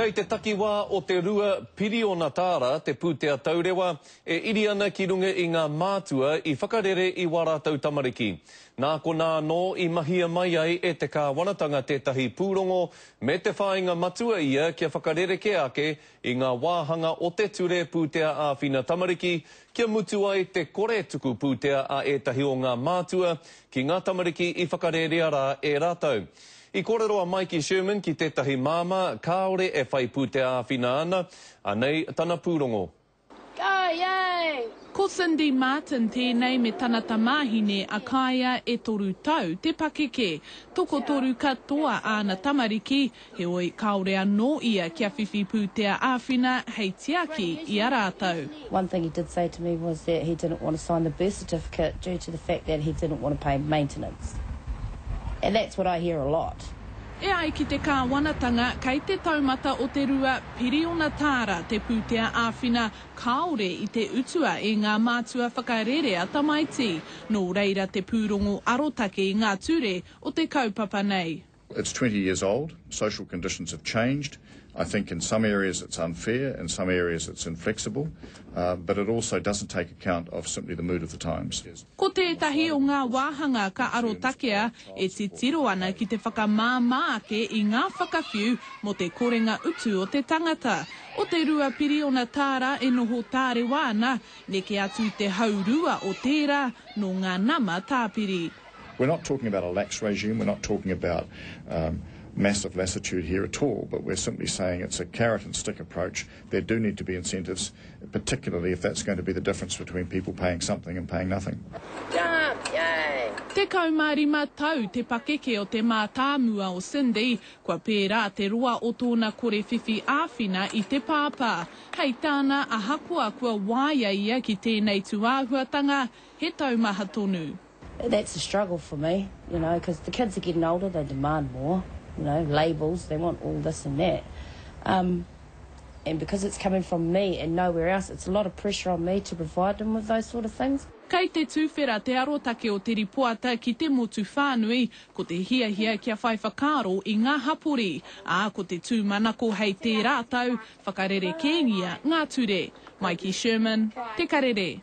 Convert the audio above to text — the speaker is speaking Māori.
Kei te takiwā o te rua Piriona Tāra, te pūtea taurewa, e iri ana ki runga i ngā mātua i whakarere i warātau tamariki. Nā ko nā no i mahia mai ai e te kāwanatanga tētahi pūrongo me te whāinga matua ia kia whakarereke ake i ngā wāhanga o te ture pūtea āwhina tamariki, kia mutu ai te kore tuku pūtea a etahi o ngā mātua ki ngā tamariki i whakarerea rā e rātau. I kōreroa Mikey Sherman ki tētahi māma, kāore e whai pūtea āwhina ana, anei tana pūrongo. Go, yay! Ko Cindy Martin tēnei me tana tamāhine a kāia e toru tau te pakeke. Toko toru katoa āna tamariki, he oi kaore anō ia kia whiwhi pūtea āwhina hei tiaki i a rātau. One thing he did say to me was that he didn't want to sign the birth certificate due to the fact that he didn't want to pay maintenance. And that's what I hear a lot. E ai ki te kāwanatanga, kei te taumata o te rua Piriona Tāra, te pūtea āwhina kāore i te utua e ngā mātua whakarere a tamaiti. Nō reira te pūrongo arotake i ngā ture o te kaupapa nei. It's 20 years old. Social conditions have changed. I think in some areas it's unfair, in some areas it's inflexible, but it also doesn't take account of simply the mood of the times. Ko tētahi o ngā wāhanga ka arotakea e te tiro ana ki te whakamāmā ake i ngā whakawhiu mo te korenga utu o te tangata. O te rua Piriona Tāra e noho tāre wāna, neke atu te haurua o tērā no ngā nama tāpiri. We're not talking about a lax regime, we're not talking about massive lassitude here at all, but we're simply saying it's a carrot and stick approach. There do need to be incentives, particularly if that's going to be the difference between people paying something and paying nothing. Jump, yay! Te kaumārima tau te pakeke o te mātāmua o Cindy, kua pērā te roa o tōna kore whiwhi āwhina i te pāpā. Hei tāna a hakua kua wāia ia ki tēnei tuāhuatanga, he taumaha tonu. That's a struggle for me, you know, because the kids are getting older, they demand more, you know, labels, they want all this and that. And because it's coming from me and nowhere else, it's a lot of pressure on me to provide them with those sort of things. Kei te tūwhera te arotake o te ripoata ki te motu whānui, ko te hiahia kia whai whakaro i ngā hapori, ko te tūmanako hei te rātau, whakarere kēngia ngā ture. Mikey Sherman, Te Karere.